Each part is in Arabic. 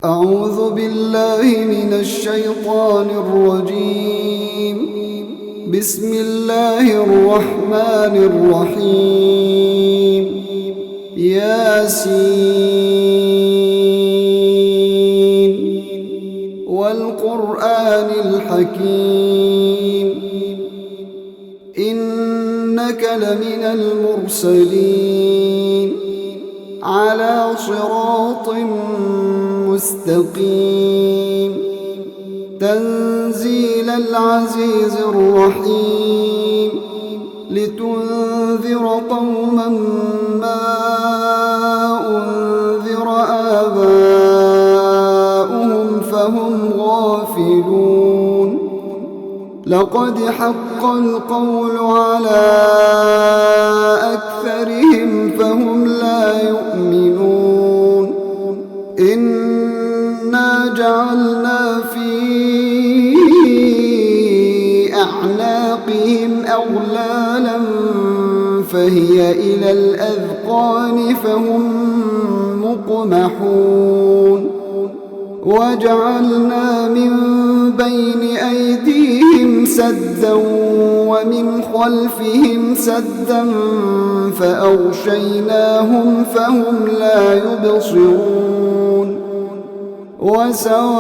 أعوذ بالله من الشيطان الرجيم. بسم الله الرحمن الرحيم. ياسين والقرآن الحكيم إنك لمن المرسلين على صراط مستقيم تنزيل العزيز الرحيم لتنذر قوما ما أنذر آباؤهم فهم غافلون. لقد حق القول على أكثرهم فهم لا يؤمنون. إنا جعلنا في أعناقهم أغلالا فهي إلى الأذقان فهم مقمحون. وجعلنا من بين أيديهم سدا ومن خلفهم سدا فأغشيناهم فهم لا يبصرون. وسواء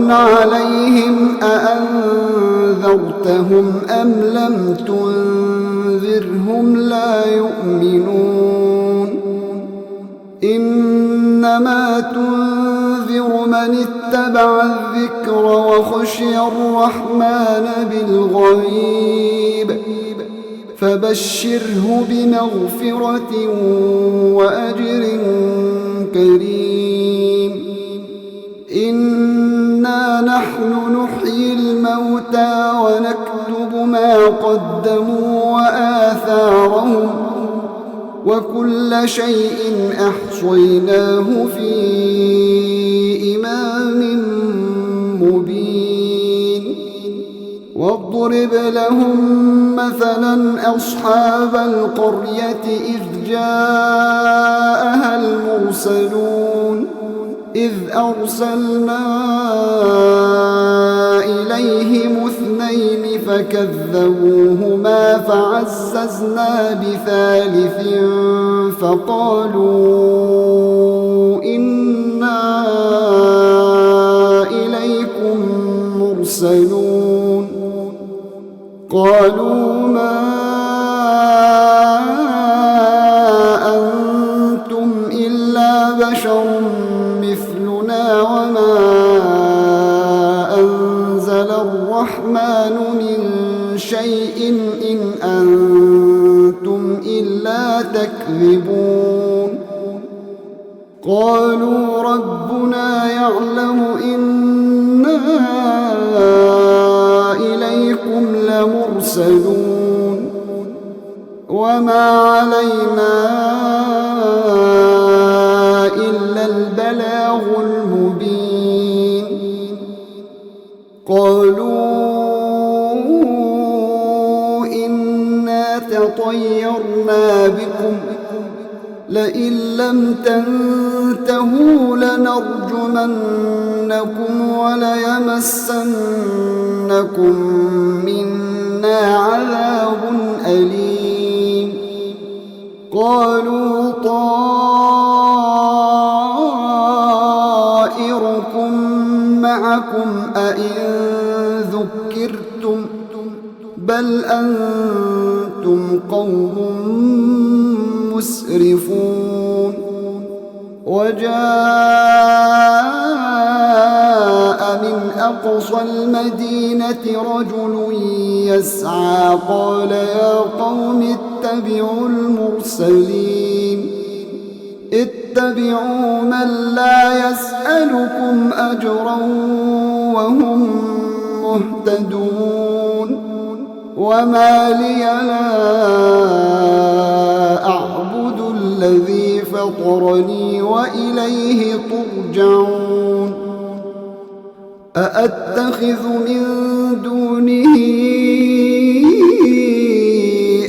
عليهم أأنذرتهم أم لم تنذرهم لا يؤمنون. إنما تنذر من اتبع الذكر وخشي الرحمن بالغيب فبشره بمغفرة وأجر كريم. إنا نحن نحيي الموتى ونكتب ما قدموا وآثارهم وكل شيء أحصيناه في إمام مبين. واضرب لهم مثلا أصحاب القرية إذ جاءها المرسلون إذ أرسلنا إليهم اثنين فكذبوهما فعززنا بثالث فقالوا إنا إليكم مرسلون. قالوا ما أنتم إلا بشر مثلنا وما أنزل الرحمن من شيء إن أنتم إلا تكذبون. قالوا ربنا يعلم إنا إليكم لمرسلون وما علينا إلا البلاغ المبين. قالوا إنا تطيرنا بكم لئن لم تنتهوا لنرجمنكم وليمسنكم منا عذاب أليم. قالوا طائركم معكم أئن ذكرتم بل أنتم قوم مسرفون. وجاء من أقصى المدينة رجل يسعى قال يا قوم اتبعوا المرسلين اتبعوا من لا يسألكم أجرا وهم مهتدون. وما لي لا أعبد الذي فطرني وإليه ترجعون. أأتخذ من دونه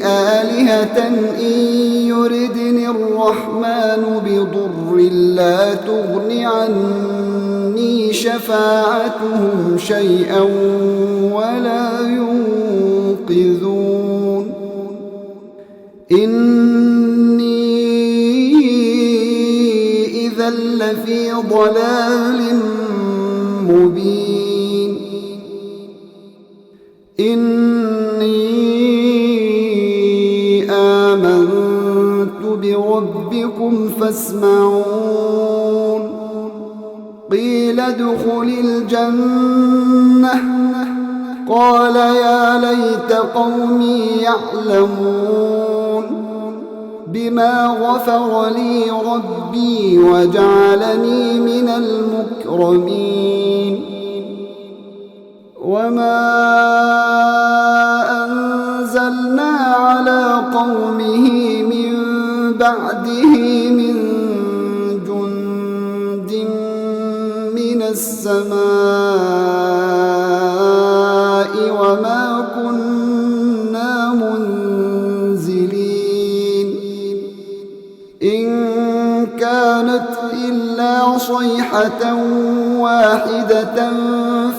آلهة إن يردني الرحمن بضر لا تغن عني شفاعتهم شيئا ولا ينقذون إني إذا لفي ضلال مبين إني آمنت بربكم فاسمعون قيل ادخل الجنة قال يا ليت قومي يعلمون بما غفر لي ربي وجعلني من المكرمين وما أنزلنا على قومه من بعده من جند من السماء وما كنا منزلين إن كانت إلا صيحة واحدة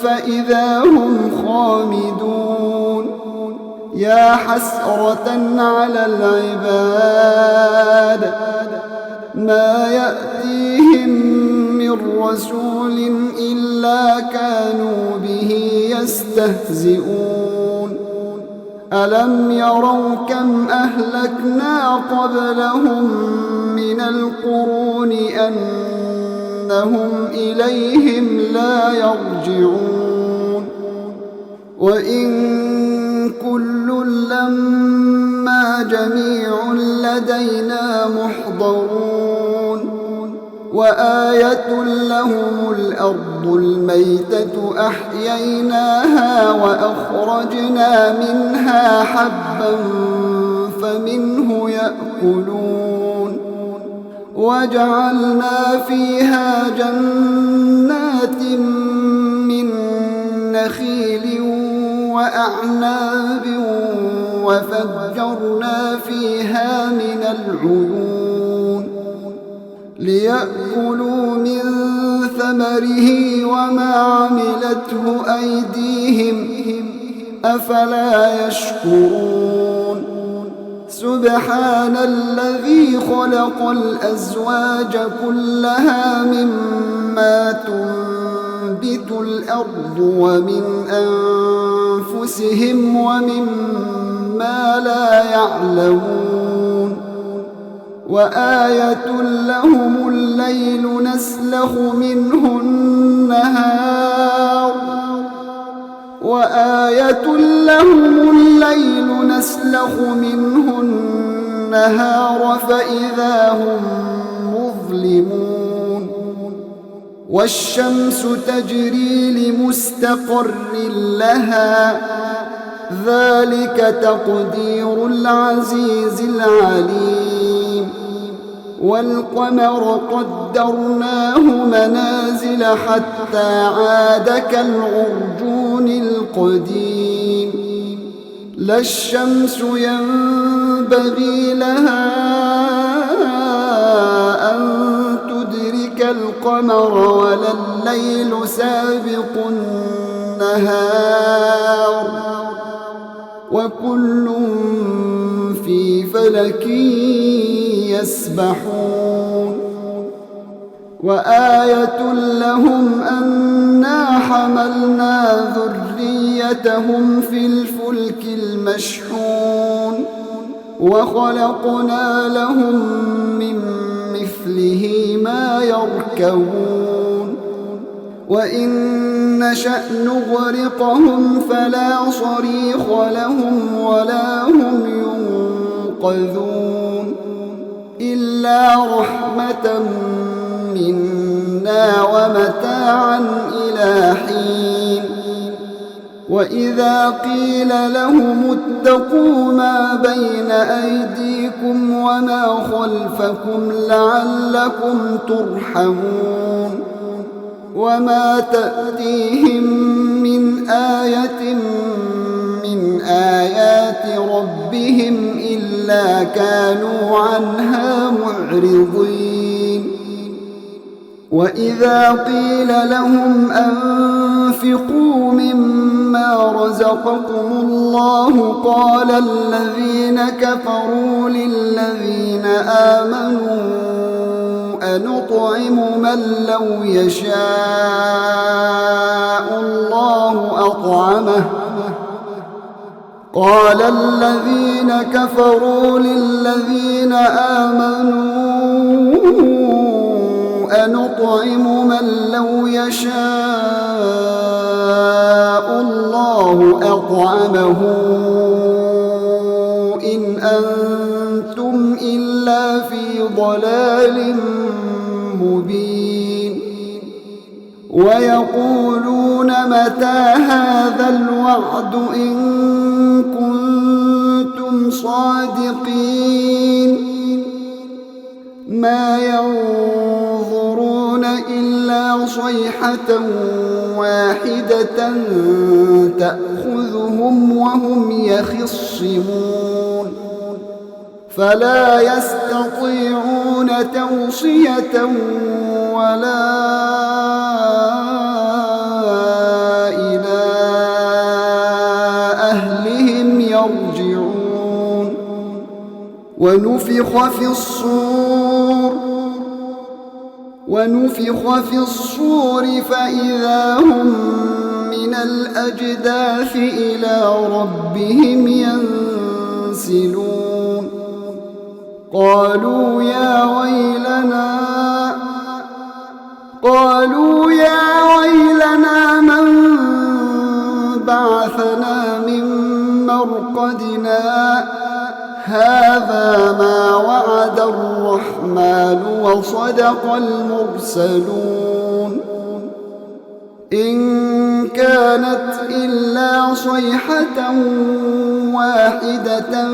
فإذا هم خامدون يا حسرة على العباد ما يأتيهم من رسول إلا كانوا به يستهزئون ألم يروا كم أهلكنا قبلهم من القرون أنهم إليهم لا يرجعون وإن كل لما جميع لدينا محضرون وآية لهم الأرض الميتة أحييناها وأخرجنا منها حبا فمنه يأكلون وجعلنا فيها جنات من نخيل وأعناب وفجرنا فيها من العيون ليأكلوا من ثمره وما عملته أيديهم أفلا يشكرون سبحان الذي خلق الأزواج كلها مما تنبت الأرض ومن أنفسهم ومما لا يعلمون وآية لهم الليل نسلخ منه النهار وآية لهم الليل نسلخ منه النهار فإذا هم مظلمون والشمس تجري لمستقر لها ذلك تقدير العزيز العليم والقمر قدرناه منازل حتى عاد كالعرجون القديم لا الشمس ينبغي لها أن تدرك القمر ولا الليل سابق النهار وكل في فلك يسبحون وآية لهم أنا حملنا ذريتهم في الفلك المشحون وخلقنا لهم من مثله ما يركبون وإن نشأ نغرقهم فلا صريخ لهم ولا هم ينقذون إلا رحمة منا ومتاعا إلى حين وإذا قيل لهم اتقوا ما بين أيديكم وما خلفكم لعلكم ترحمون وما تأتيهم من آية من آيات ربهم إلا كانوا عنها معرضين وإذا قيل لهم أنفقوا مما رزقكم الله قال الذين كفروا للذين آمنوا أنطعم من لو يشاء الله أطعمه قال الذين كفروا للذين آمنوا أنطعم من لو يشاء الله أطعمه إن أنتم إلا في ضلال مبين ويقولون متى هذا الوعد إن كنتم صادقين ما ينظرون إلا صيحة واحدة تأخذهم وهم يخصمون فلا يستطيعون توصية ولا إلى أهلهم يرجعون ونفخ في الصور فإذا هم من الأجداث إلى ربهم ينسلون قالوا يا ويلنا من بعثنا من مرقدنا هذا ما وعد الرحمن وصدق المرسلون إن كانت إلا صيحة واحدة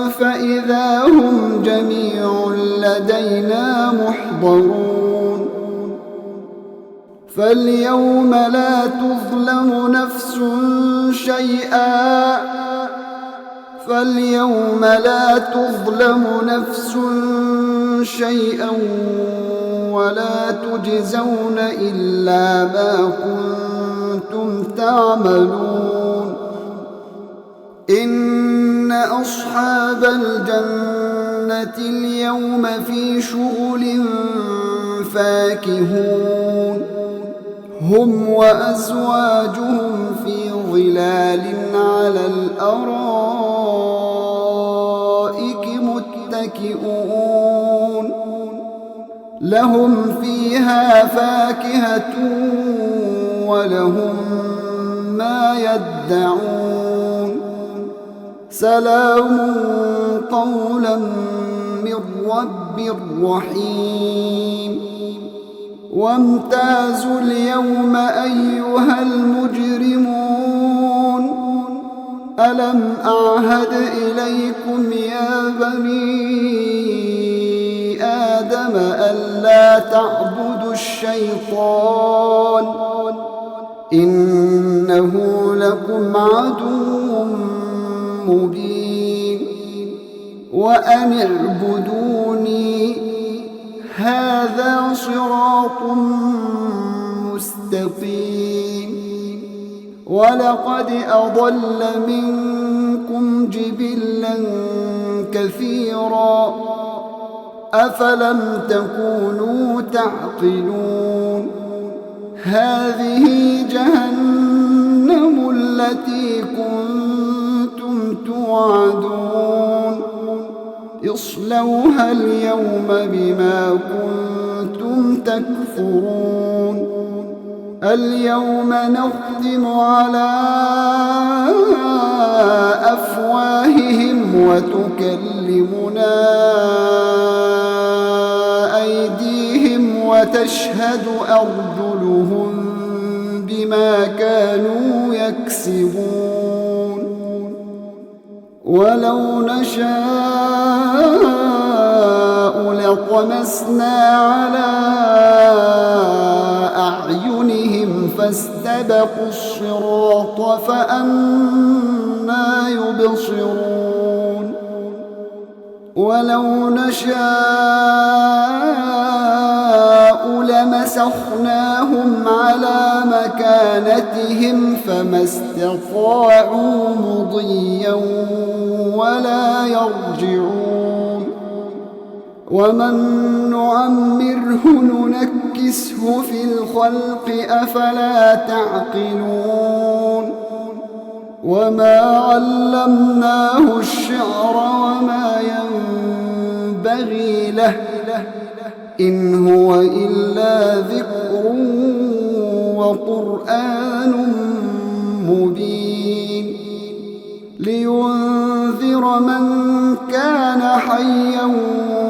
فإذا هم جميع لدينا محضرون فاليوم لا تظلم نفس شيئا ولا تجزون إلا ما كنتم تعملون إن أصحاب الجنة اليوم في شغل فاكهون هم وأزواجهم في ظلال على الأرائك متكئون لهم فيها فاكهة ولهم ما يدعون سلام قولا من رب رحيم وامتازوا اليوم أيها المجرمون ألم أعهد إليكم يا بني آدم ألا تعبدوا الشيطان إنه لكم عدو مبين وأن اعبدوني هذا صراط مستقيم ولقد أضل منكم جبلا كثيرا أفلم تكونوا تعقلون هذه جهنم التي كنتم توعدون اصلوها اليوم بما كنتم تكفرون اليوم نختم على أفواههم وتكلمنا أيديهم وتشهد أرجلهم بما كانوا يكسبون ولو نشاء لطمسنا على أعينهم فاستبقوا الصراط فأنى يبصرون ولو نشاء لمسخناهم على مكانتهم فما استطاعوا مضيا ولا يرجعون ومن نعمره ننكسه في الخلق أفلا تعقلون وما علمناه الشعر وما ينبغي له إن هو إلا ذكر وقرآن مبين لينذر من كان حيا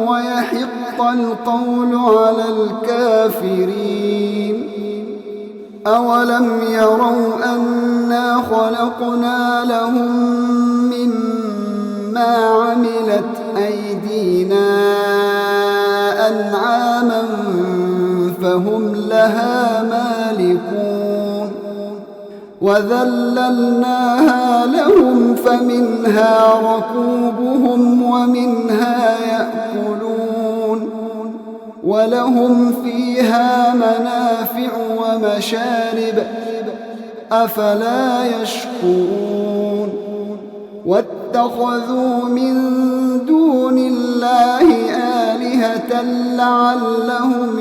ويحق القول على الكافرين أولم يروا أنا خلقنا لهم مما عملت أيدينا أنعاما فهم لها مالكون وذللناها لهم فمنها ركوبهم ومنها يأكلون ولهم فيها منافع ومشارب أفلا يشكرون واتخذوا من دون الله آلهة لعلهم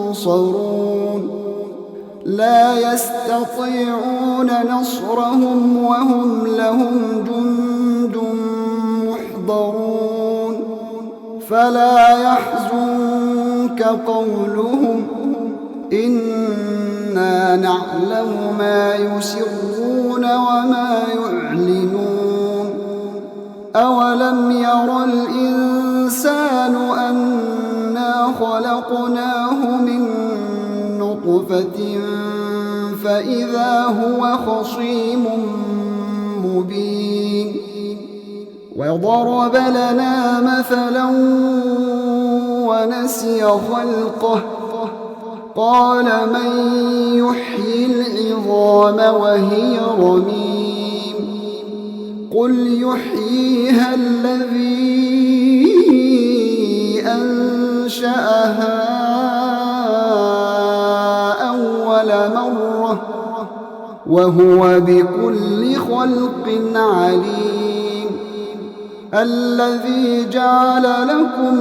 ينصرون لا يستطيعون نصرهم وهم لهم جند محضرون فلا يحزنك قولهم إنا نعلم ما يسرون وما يعلنون أولم ير الإنسان أنا خلقناه من نطفة فإذا هو خصيم مبين وضرب لنا مثلا ونسي خلقه قال من يحيي العظام وهي رميم قل يحييها الذي أنشأها أول مرة وهو بكل خلق عليم الذي جعل لكم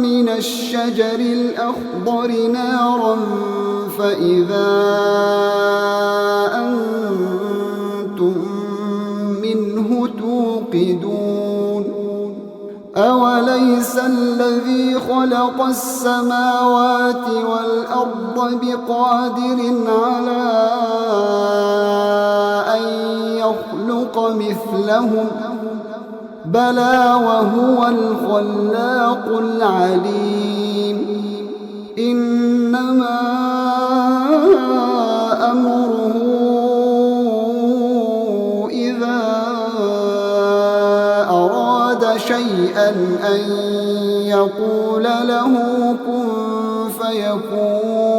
من الشجر الأخضر نارا فإذا أنتم منه توقدون أوليس الذي خلق السماوات والأرض بقادر على أن يخلق مثلهم بلى وهو الخلاق العليم إنما أمره إذا أراد شيئا أن يقول له كن فيكون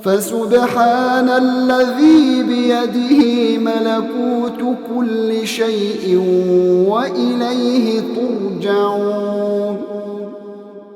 فسبحان الذي بيده ملكوت كل شيء وإليه ترجعون